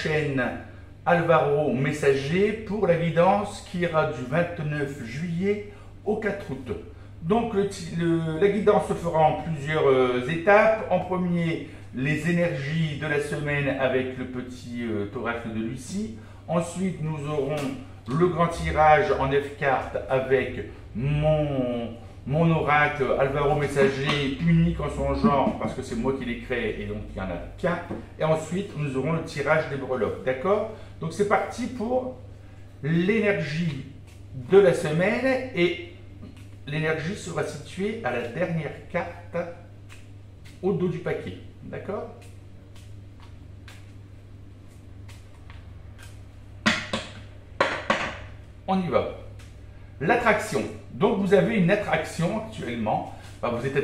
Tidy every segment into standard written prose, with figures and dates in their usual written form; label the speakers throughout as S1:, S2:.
S1: chaîne Alvaro Messager pour la guidance qui ira du 29 juillet au 4 août. Donc la guidance se fera en plusieurs étapes. En premier, les énergies de la semaine avec le petit oracle de Lucie. Ensuite, nous aurons le grand tirage en 9 cartes avec mon oracle Alvaro Messager, unique en son genre parce que c'est moi qui l'ai créé et donc il n'y en a qu'un. Et ensuite, nous aurons le tirage des breloques. D'accord? Donc c'est parti pour l'énergie de la semaine et l'énergie sera située à la dernière carte au dos du paquet. D'accord? On y va. L'attraction. Donc vous avez une attraction actuellement. Vous êtes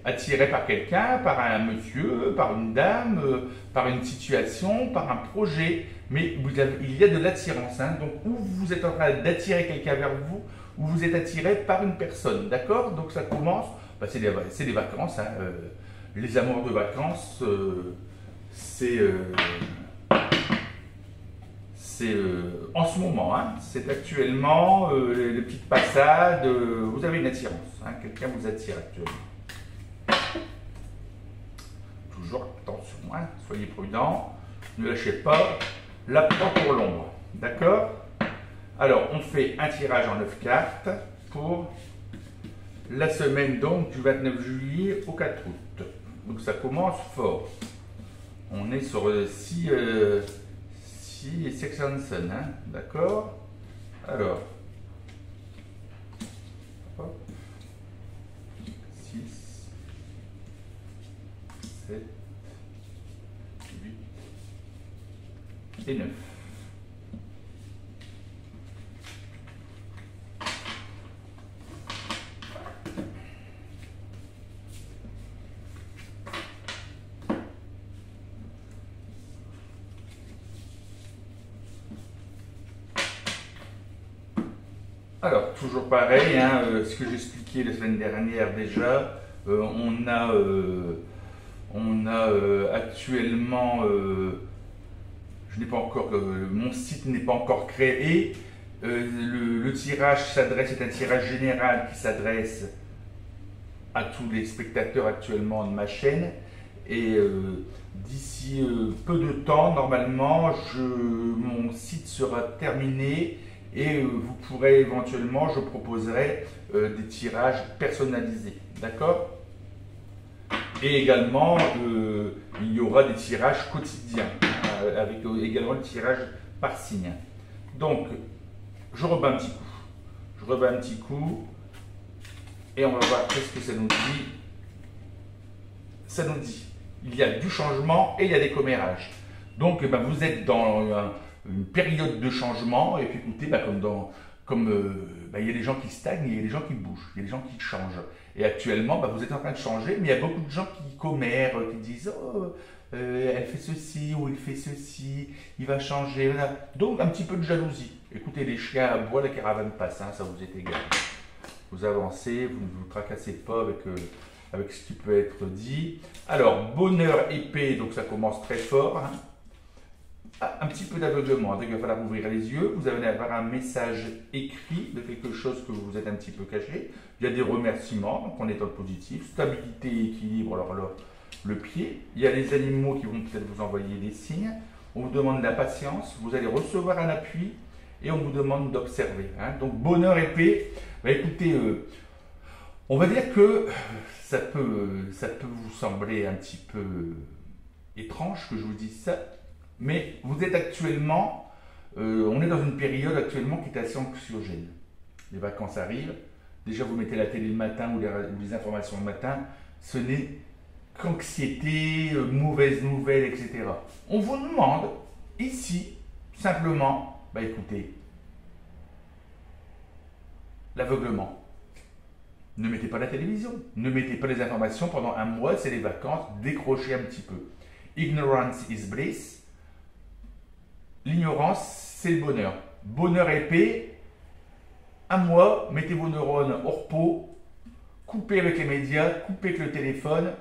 S1: attiré par quelqu'un, par un monsieur, par une dame, par une situation, par un projet. Mais il y a de l'attirance. Hein. Donc ou vous êtes en train d'attirer quelqu'un vers vous, ou vous êtes attiré par une personne. D'accord? Donc ça commence. C'est des vacances. Hein. Les amours de vacances, c'est en ce moment, hein, c'est actuellement les petites passades, vous avez une attirance, hein, quelqu'un vous attire actuellement. Toujours attention, hein, soyez prudent, ne lâchez pas la proie pour l'ombre, d'accord? Alors on fait un tirage en 9 cartes pour la semaine donc du 29 juillet au 4 août. Donc ça commence fort. On est sur 6 et Sexanson, hein, d'accord? Alors, 6, 7, 8 et 9. Alors, toujours pareil, hein, ce que j'expliquais la semaine dernière déjà, on a actuellement, je n'ai pas encore, mon site n'est pas encore créé, le tirage c'est un tirage général qui s'adresse à tous les spectateurs actuellement de ma chaîne, et d'ici peu de temps, normalement, mon site sera terminé. Et vous pourrez éventuellement, je proposerai des tirages personnalisés, d'accord? Et également, il y aura des tirages quotidiens, avec également le tirage par signe. Donc, je rebats un petit coup. Je rebats un petit coup, et on va voir qu'est-ce que ça nous dit. Ça nous dit, il y a du changement et il y a des commérages. Donc, vous êtes dans une période de changement, et puis écoutez, il y a des gens qui stagnent, il y a des gens qui bougent, il y a des gens qui changent. Et actuellement, vous êtes en train de changer, mais il y a beaucoup de gens qui commèrent, qui disent « Oh, elle fait ceci ou il fait ceci, il va changer. » Donc un petit peu de jalousie. Écoutez, les chiens aboient, la caravane passe, hein, ça vous est égal. Vous avancez, vous ne vous tracassez pas avec ce qui peut être dit. Alors, bonheur épée, donc ça commence très fort. Hein. Un petit peu d'aveuglement, donc il va falloir ouvrir les yeux, vous allez avoir un message écrit de quelque chose que vous êtes un petit peu caché, il y a des remerciements, donc on est dans le positif, stabilité et équilibre, alors là, le pied, il y a les animaux qui vont peut-être vous envoyer des signes, on vous demande de la patience, vous allez recevoir un appui et on vous demande d'observer. Hein. Donc bonheur épée, écoutez, on va dire que ça peut vous sembler un petit peu étrange que je vous dise ça, mais vous êtes actuellement, on est dans une période actuellement qui est assez anxiogène. Les vacances arrivent, déjà vous mettez la télé le matin ou les informations le matin, ce n'est qu'anxiété, mauvaises nouvelles, etc. On vous demande ici, simplement, écoutez, l'aveuglement. Ne mettez pas la télévision, ne mettez pas les informations pendant un mois, c'est les vacances, décrochez un petit peu. Ignorance is bliss. L'ignorance, c'est le bonheur. Bonheur épais, un mois, mettez vos neurones au repos, coupez avec les médias, coupez avec le téléphone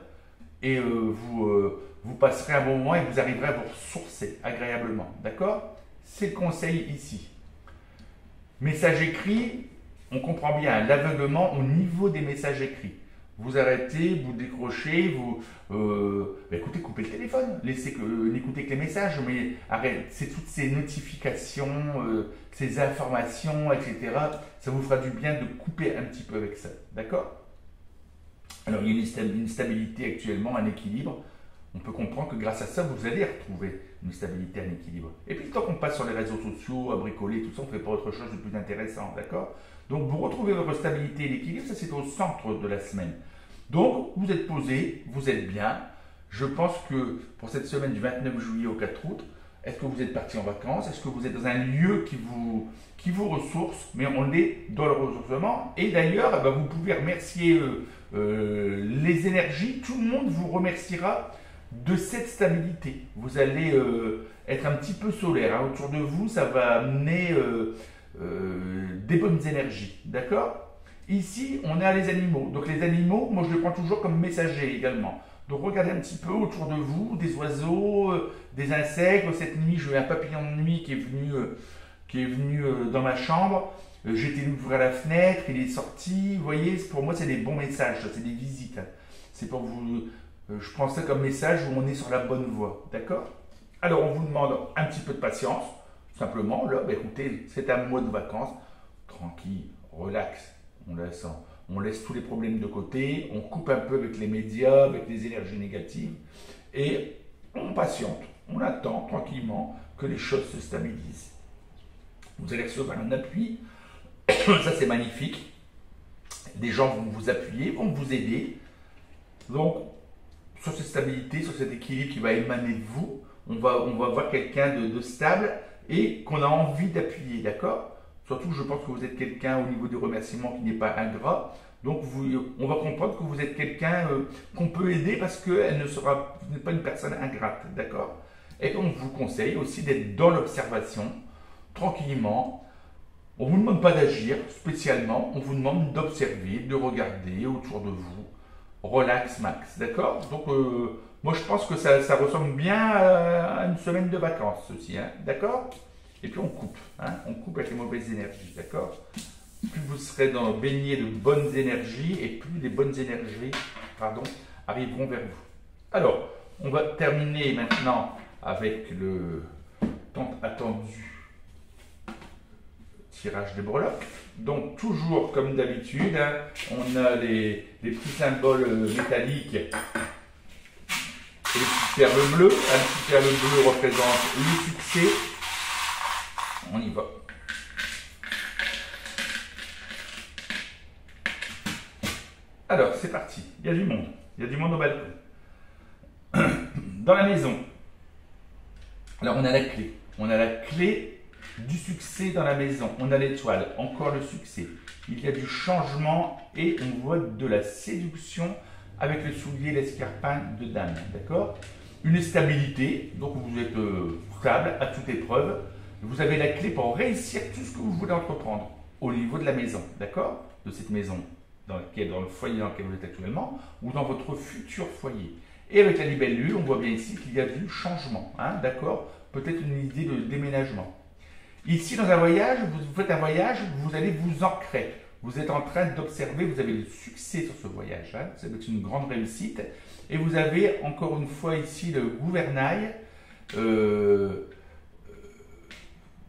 S1: et vous vous passerez un bon moment et vous arriverez à vous ressourcer agréablement. D'accord? C'est le conseil ici. Message écrit, on comprend bien l'aveuglement au niveau des messages écrits. Vous arrêtez, vous décrochez, écoutez, coupez le téléphone, laissez n'écoutez que les messages, mais arrêtez, c'est toutes ces notifications, ces informations, etc. Ça vous fera du bien de couper un petit peu avec ça, d'accord? Alors il y a une stabilité actuellement, un équilibre. On peut comprendre que grâce à ça, vous allez retrouver une stabilité, un équilibre. Et puis, tant qu'on passe sur les réseaux sociaux, à bricoler, tout ça, on ne fait pas autre chose de plus intéressant, d'accord? Donc, vous retrouvez votre stabilité et l'équilibre, ça c'est au centre de la semaine. Donc, vous êtes posé, vous êtes bien. Je pense que pour cette semaine du 29 juillet au 4 août, est-ce que vous êtes parti en vacances? Est-ce que vous êtes dans un lieu qui vous ressource? Mais on est dans le ressourcement. Et d'ailleurs, vous pouvez remercier les énergies. Tout le monde vous remerciera de cette stabilité. Vous allez être un petit peu solaire. Hein. Autour de vous, ça va amener des bonnes énergies. D'accord? Ici, on est à les animaux. Donc les animaux, moi je les prends toujours comme messagers également. Donc regardez un petit peu autour de vous, des oiseaux, des insectes. Cette nuit, j'ai eu un papillon de nuit qui est venu dans ma chambre. J'ai été ouvrir la fenêtre, il est sorti. Vous voyez, pour moi, c'est des bons messages, c'est des visites. C'est pour vous... je prends ça comme message où on est sur la bonne voie, d'accord? Alors, on vous demande un petit peu de patience, simplement. Là, écoutez, c'est un mois de vacances, tranquille, relax, on laisse tous les problèmes de côté, on coupe un peu avec les médias, avec les énergies négatives, et on patiente, on attend tranquillement que les choses se stabilisent. Vous allez recevoir un appui, ça c'est magnifique, des gens vont vous appuyer, vont vous aider, donc sur cette stabilité, sur cet équilibre qui va émaner de vous, on va voir quelqu'un de stable et qu'on a envie d'appuyer, d'accord? Surtout, je pense que vous êtes quelqu'un au niveau du remerciement qui n'est pas ingrat. Donc, on va comprendre que vous êtes quelqu'un qu'on peut aider parce qu'elle n'est pas une personne ingrate, d'accord? Et on vous conseille aussi d'être dans l'observation, tranquillement. On ne vous demande pas d'agir spécialement, on vous demande d'observer, de regarder autour de vous. Relax max, d'accord? Donc, moi je pense que ça ressemble bien à une semaine de vacances, ceci, hein, d'accord? Et puis on coupe, hein, on coupe avec les mauvaises énergies, d'accord? Plus vous serez baigné de bonnes énergies et plus les bonnes énergies, arriveront vers vous. Alors, on va terminer maintenant avec le tant attendu tirage des breloques. Donc toujours comme d'habitude, hein, on a les petits symboles métalliques et les petites perles bleues. Un petit perle bleu représente le succès. On y va. Alors c'est parti, il y a du monde. Il y a du monde au balcon. Dans la maison. Alors on a la clé. On a la clé du succès dans la maison, on a l'étoile, encore le succès. Il y a du changement et on voit de la séduction avec le soulier, l'escarpin de dame, d'accord? Une stabilité, donc vous êtes stable à toute épreuve. Vous avez la clé pour réussir tout ce que vous voulez entreprendre au niveau de la maison, d'accord? De cette maison dans le foyer dans lequel vous êtes actuellement ou dans votre futur foyer. Et avec la libellule, on voit bien ici qu'il y a du changement, hein, d'accord? Peut-être une idée de déménagement. Ici, dans un voyage, vous faites un voyage, vous allez vous ancrer. Vous êtes en train d'observer, vous avez le succès sur ce voyage. Hein, ça va être une grande réussite. Et vous avez encore une fois ici le gouvernail.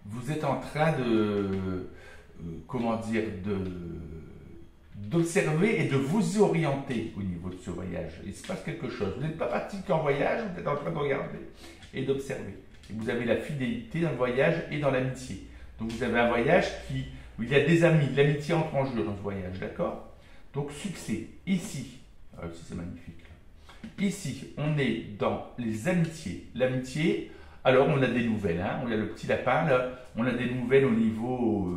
S1: Vous êtes en train d'observer et de vous orienter au niveau de ce voyage. Il se passe quelque chose. Vous n'êtes pas parti qu'en voyage, vous êtes en train de regarder et d'observer. Et vous avez la fidélité dans le voyage et dans l'amitié. Donc vous avez un voyage où il y a des amis, l'amitié entre en jeu dans ce voyage, d'accord? Donc succès. Ici, ici c'est magnifique. Ici, on est dans les amitiés. L'amitié, alors on a des nouvelles, hein? On a le petit lapin, là, on a des nouvelles au niveau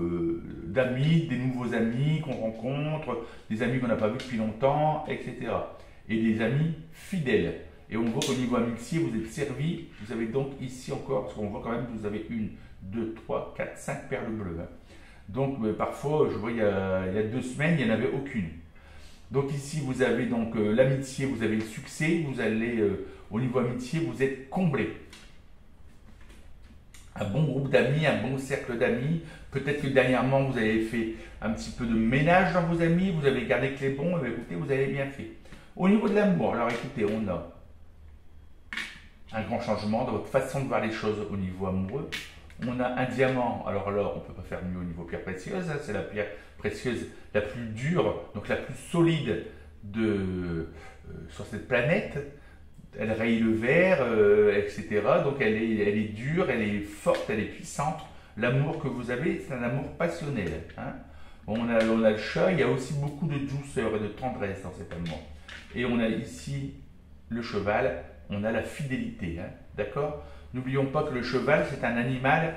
S1: d'amis, des nouveaux amis qu'on rencontre, des amis qu'on n'a pas vus depuis longtemps, etc. Et des amis fidèles. Et on voit qu'au niveau amitié, vous êtes servi. Vous avez donc ici encore, parce qu'on voit quand même que vous avez 1, 2, 3, 4, 5 perles bleues. Hein. Donc parfois, je vois il y a 2 semaines, il n'y en avait aucune. Donc ici, vous avez donc l'amitié, vous avez le succès, vous allez au niveau amitié, vous êtes comblé. Un bon groupe d'amis, un bon cercle d'amis. Peut-être que dernièrement, vous avez fait un petit peu de ménage dans vos amis, vous avez gardé que les bons, et bien, écoutez, vous avez bien fait. Au niveau de l'amour, alors écoutez, on a un grand changement dans votre façon de voir les choses au niveau amoureux. On a un diamant, alors là, on ne peut pas faire mieux au niveau pierre précieuse, hein, c'est la pierre précieuse la plus dure, donc la plus solide sur cette planète. Elle raye le verre, etc. Donc elle est dure, elle est forte, elle est puissante. L'amour que vous avez, c'est un amour passionnel. Hein. On a le chat, il y a aussi beaucoup de douceur et de tendresse dans cet amour. Et on a ici le cheval, on a la fidélité. Hein. D'accord? N'oublions pas que le cheval, c'est un animal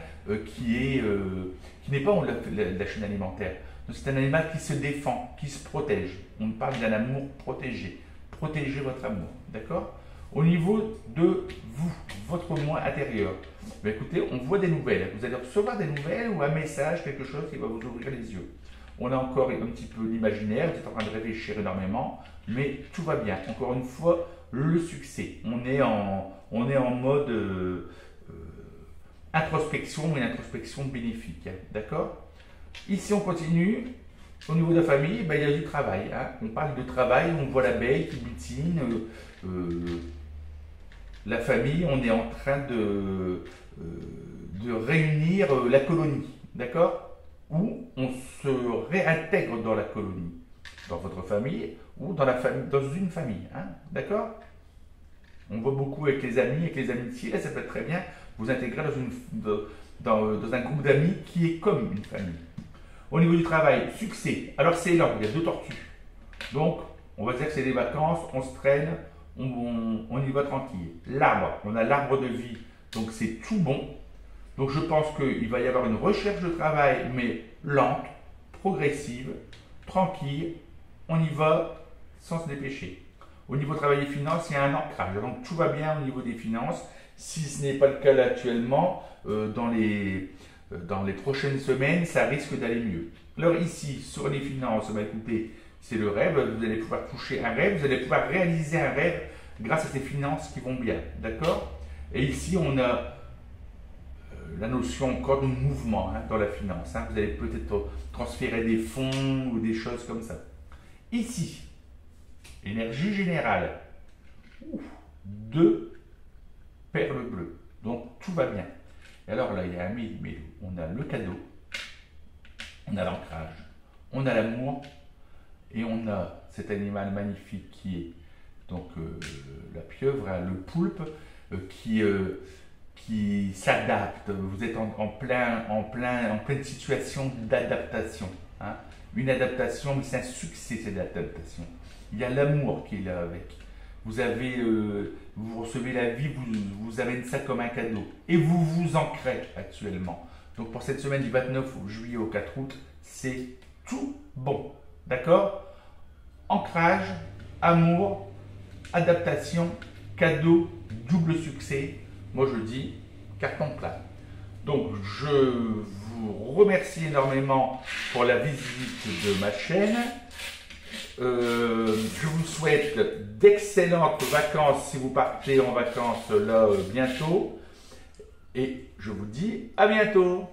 S1: qui n'est pas la chaîne alimentaire. C'est un animal qui se défend, qui se protège. On parle d'un amour protégé. Protégez votre amour. D'accord? Au niveau de vous, votre moi intérieur, ben écoutez, on voit des nouvelles. Vous allez recevoir des nouvelles ou un message, quelque chose qui va vous ouvrir les yeux. On a encore un petit peu l'imaginaire, vous êtes en train de réfléchir énormément, mais tout va bien. Encore une fois, le succès. On est en mode introspection, mais une introspection bénéfique. D'accord? Ici, on continue. Au niveau de la famille, ben, il y a du travail. Hein. On parle de travail, on voit l'abeille qui butine. La famille, on est en train de réunir la colonie, d'accord? Ou on se réintègre dans la colonie, dans votre famille ou dans une famille, hein, d'accord? On voit beaucoup avec les amis, avec les amitiés, là ça peut être très bien vous intégrer dans un groupe d'amis qui est comme une famille. Au niveau du travail, succès, alors c'est lent, il y a 2 tortues, donc on va dire que c'est des vacances, on se traîne, on y va tranquille. L'arbre, on a l'arbre de vie, donc c'est tout bon. Donc je pense qu'il va y avoir une recherche de travail, mais lente, progressive, tranquille. On y va sans se dépêcher. Au niveau travail et finances, il y a un ancrage. Donc tout va bien au niveau des finances. Si ce n'est pas le cas là actuellement, dans les prochaines semaines, ça risque d'aller mieux. Alors ici, sur les finances, bah, écoutez, c'est le rêve, vous allez pouvoir toucher un rêve, vous allez pouvoir réaliser un rêve grâce à ces finances qui vont bien, d'accord? Et ici, on a la notion encore de mouvement hein, dans la finance. Hein. Vous allez peut-être transférer des fonds ou des choses comme ça. Ici, énergie générale, 2 perles bleues. Donc, tout va bien. Et alors là, il y a un mais on a le cadeau, on a l'ancrage, on a l'amour, et on a cet animal magnifique qui est donc la pieuvre, hein, le poulpe, qui s'adapte. Vous êtes en pleine situation d'adaptation. Hein. Une adaptation, mais c'est un succès cette adaptation. Il y a l'amour qui est là avec. Vous recevez la vie, vous avez ça comme un cadeau. Et vous vous ancrez actuellement. Donc pour cette semaine du 29 juillet au 4 août, c'est tout bon. D'accord? Ancrage, amour, adaptation, cadeau, double succès. Moi je dis carton plein. Donc je vous remercie énormément pour la visite de ma chaîne. Je vous souhaite d'excellentes vacances si vous partez en vacances là bientôt. Et je vous dis à bientôt.